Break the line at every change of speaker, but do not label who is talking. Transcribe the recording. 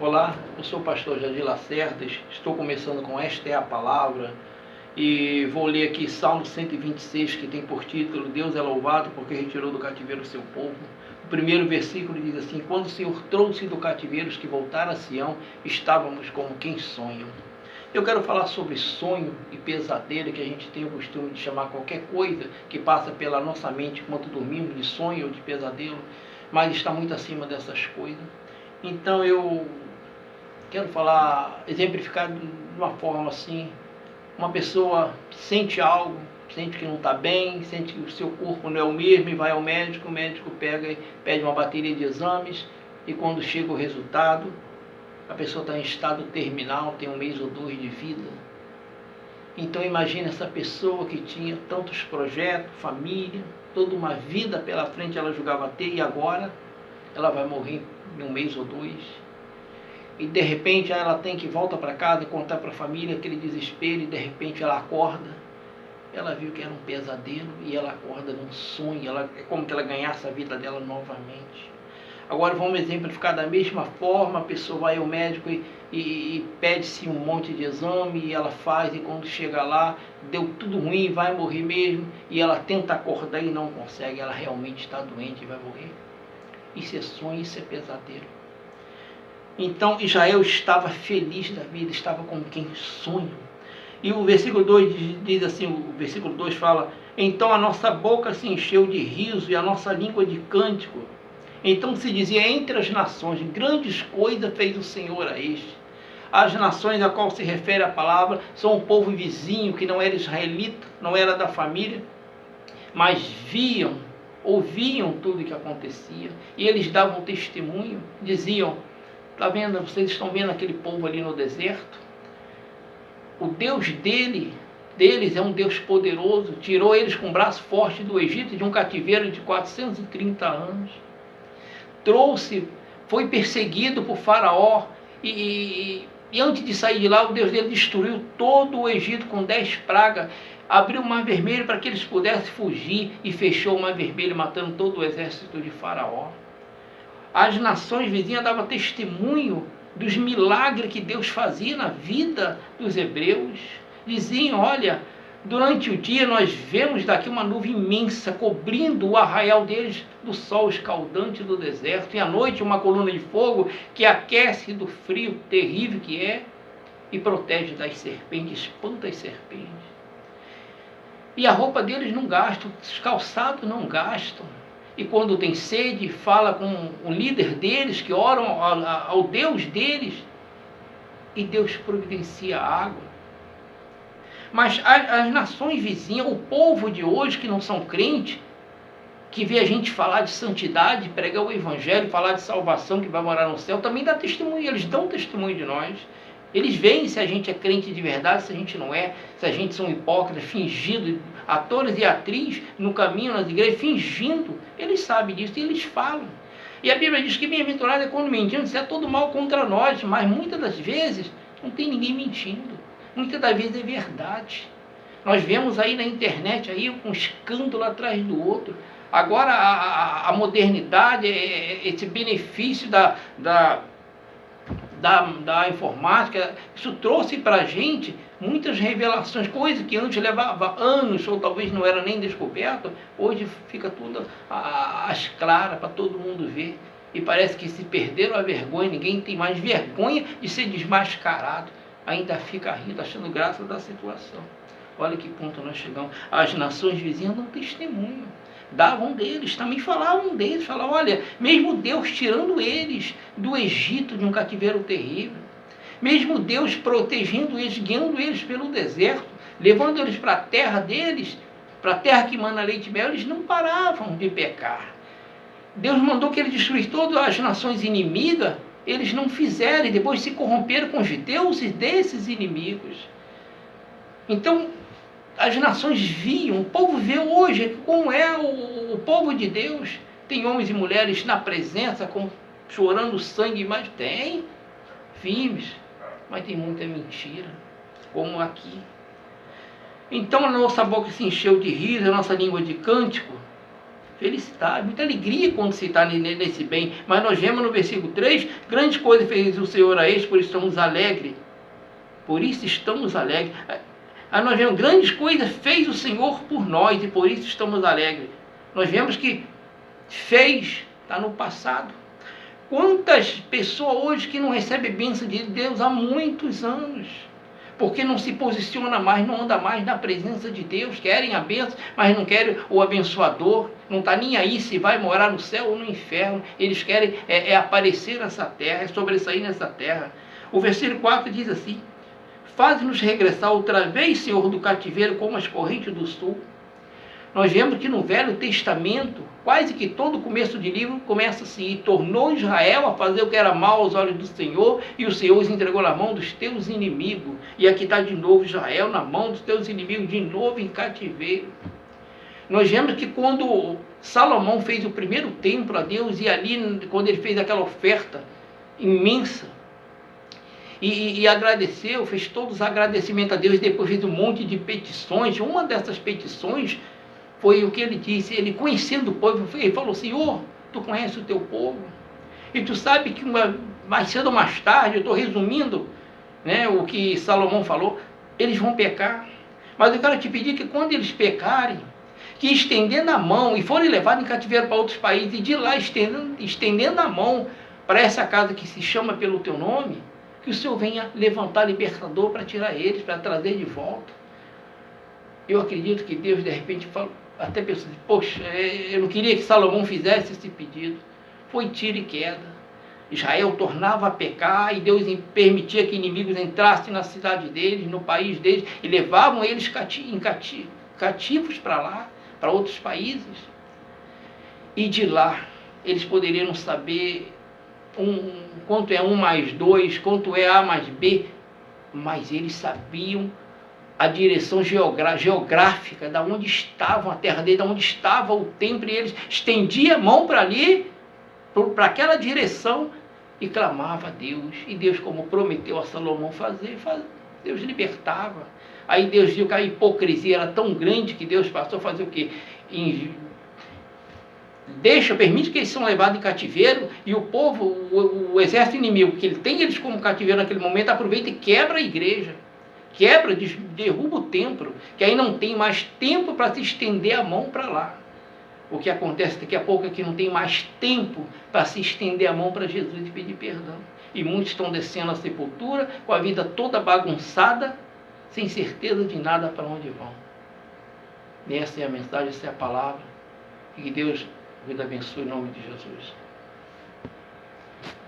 Olá, eu sou o pastor Jadir Lacerdas, estou começando com Esta é a Palavra e vou ler aqui Salmo 126, que tem por título Deus é louvado porque retirou do cativeiro o seu povo. O primeiro versículo diz assim: quando o Senhor trouxe do cativeiro os que voltaram a Sião, estávamos como quem sonham. Eu quero falar sobre sonho e pesadelo, que a gente tem o costume de chamar qualquer coisa que passa pela nossa mente enquanto dormimos, de sonho ou de pesadelo, mas está muito acima dessas coisas. Então eu quero falar, exemplificar de uma forma assim: uma pessoa sente algo, sente que não está bem, sente que o seu corpo não é o mesmo e vai ao médico, o médico pega e pede uma bateria de exames e quando chega o resultado, a pessoa está em estado terminal, tem 1 mês ou 2 de vida. Então imagine essa pessoa que tinha tantos projetos, família, toda uma vida pela frente ela julgava ter, e agora ela vai morrer em 1 mês ou 2. E de repente ela tem que voltar para casa e contar para a família aquele desespero, e de repente ela acorda, ela viu que era um pesadelo e ela acorda num sonho, é como que ela ganhasse a vida dela novamente. Agora vamos exemplificar da mesma forma: a pessoa vai ao médico e pede-se um monte de exame e ela faz, e quando chega lá, deu tudo ruim, vai morrer mesmo, e ela tenta acordar e não consegue, ela realmente está doente e vai morrer. Isso é sonho, isso é pesadelo. Então Israel estava feliz da vida, estava como quem sonha. E o versículo 2 diz assim, o versículo 2 fala: então a nossa boca se encheu de riso e a nossa língua de cântico. Então se dizia entre as nações: grandes coisas fez o Senhor a este. As nações a qual se refere a palavra são um povo vizinho que não era israelita, não era da família, mas ouviam tudo o que acontecia, e eles davam testemunho, diziam: está vendo, vocês estão vendo aquele povo ali no deserto? O Deus deles é um Deus poderoso, tirou eles com o braço forte do Egito, de um cativeiro de 430 anos. Foi perseguido por Faraó, e antes de sair de lá, o Deus dele destruiu todo o Egito com 10 pragas, abriu o Mar Vermelho para que eles pudessem fugir, e fechou o Mar Vermelho, matando todo o exército de Faraó. As nações vizinhas davam testemunho dos milagres que Deus fazia na vida dos hebreus. Diziam: olha, durante o dia nós vemos daqui uma nuvem imensa cobrindo o arraial deles do sol escaldante do deserto, e à noite uma coluna de fogo que aquece do frio terrível que é e protege das serpentes, espanta as serpentes. E a roupa deles não gasta, os calçados não gastam. E quando tem sede, fala com o líder deles, que oram ao Deus deles, e Deus providencia água. Mas as nações vizinhas, o povo de hoje que não são crentes, que vê a gente falar de santidade, pregar o evangelho, falar de salvação, que vai morar no céu, também dá testemunho, eles dão testemunho de nós. Eles veem se a gente é crente de verdade, se a gente não é, se a gente são hipócritas, fingidos, atores e atrizes no caminho, nas igrejas, fingindo. Eles sabem disso e eles falam. E a Bíblia diz que bem-aventurado é quando mentindo, isso é todo mal contra nós, mas muitas das vezes não tem ninguém mentindo. Muitas das vezes é verdade. Nós vemos aí na internet aí um escândalo atrás do outro. Agora a modernidade, esse benefício da informática, isso trouxe para a gente muitas revelações, coisas que antes levava anos, ou talvez não era nem descoberto, hoje fica tudo às claras para todo mundo ver. E parece que se perderam a vergonha, ninguém tem mais vergonha de ser desmascarado, ainda fica rindo, achando graça da situação. Olha que ponto nós chegamos. As nações vizinhas dão testemunho, davam deles, também falavam deles, falavam: olha, mesmo Deus tirando eles do Egito, de um cativeiro terrível, mesmo Deus protegendo eles, guiando eles pelo deserto, levando eles para a terra deles, para a terra que mana leite e mel, eles não paravam de pecar. Deus mandou que eles destruíssem todas as nações inimigas, eles não fizeram, e depois se corromperam com os deuses desses inimigos. Então as nações viam, o povo vê hoje como é o povo de Deus. Tem homens e mulheres na presença, chorando sangue, mas tem firmes, mas tem muita mentira, como aqui. Então a nossa boca se encheu de riso, a nossa língua de cântico. felicidade, muita alegria quando se está nesse bem. Mas nós vemos no versículo 3, grandes coisas fez o Senhor a eles, por isso estamos alegres. Por isso estamos alegres. Aí nós vemos, grandes coisas fez o Senhor por nós, e por isso estamos alegres. Nós vemos que fez, está no passado. Quantas pessoas hoje que não recebem bênção de Deus há muitos anos, porque não se posiciona mais, não anda mais na presença de Deus, querem a bênção, mas não querem o abençoador, não está nem aí se vai morar no céu ou no inferno, eles querem aparecer nessa terra, sobressair nessa terra. O versículo 4 diz assim, faz-nos regressar outra vez, Senhor, do cativeiro como as correntes do sul. Nós vemos que no Velho Testamento, quase que todo começo de livro começa assim, e tornou Israel a fazer o que era mal aos olhos do Senhor, e o Senhor os entregou na mão dos teus inimigos. E aqui está de novo Israel na mão dos teus inimigos, de novo em cativeiro. Nós vemos que quando Salomão fez o primeiro templo a Deus, e ali, quando ele fez aquela oferta imensa, e agradeceu, fez todos os agradecimentos a Deus, e depois fez um monte de petições. Uma dessas petições foi o que ele disse, ele conhecendo o povo, ele falou, Senhor, tu conheces o teu povo, e tu sabe que mais cedo ou mais tarde, eu estou resumindo, né, o que Salomão falou, eles vão pecar, mas eu quero te pedir que quando eles pecarem, que estendendo a mão, e forem levados em cativeiro para outros países, e de lá estendendo a mão para essa casa que se chama pelo teu nome, que o Senhor venha levantar libertador para tirar eles, para trazer de volta. Eu acredito que Deus de repente falou, até pensou, poxa, eu não queria que Salomão fizesse esse pedido. Foi tiro e queda. Israel tornava a pecar, e Deus permitia que inimigos entrassem na cidade deles, no país deles, e levavam eles cativos para lá, para outros países. E de lá, eles poderiam saber quanto é 1 mais 2, quanto é A mais B, mas eles sabiam a direção geográfica, da onde estava a terra dele, da onde estava o templo, e eles estendiam a mão para ali, para aquela direção, e clamava a Deus. E Deus, como prometeu a Salomão fazer, Deus libertava. Aí Deus viu que a hipocrisia era tão grande que Deus passou a fazer o quê? Permite que eles sejam levados em cativeiro, e o povo, o exército inimigo, que ele tem eles como cativeiro naquele momento, aproveita e quebra a igreja. Quebra, derruba o templo, que aí não tem mais tempo para se estender a mão para lá. O que acontece daqui a pouco é que não tem mais tempo para se estender a mão para Jesus e pedir perdão. E muitos estão descendo à sepultura, com a vida toda bagunçada, sem certeza de nada para onde vão. E essa é a mensagem, essa é a palavra. E que Deus vos abençoe em nome de Jesus.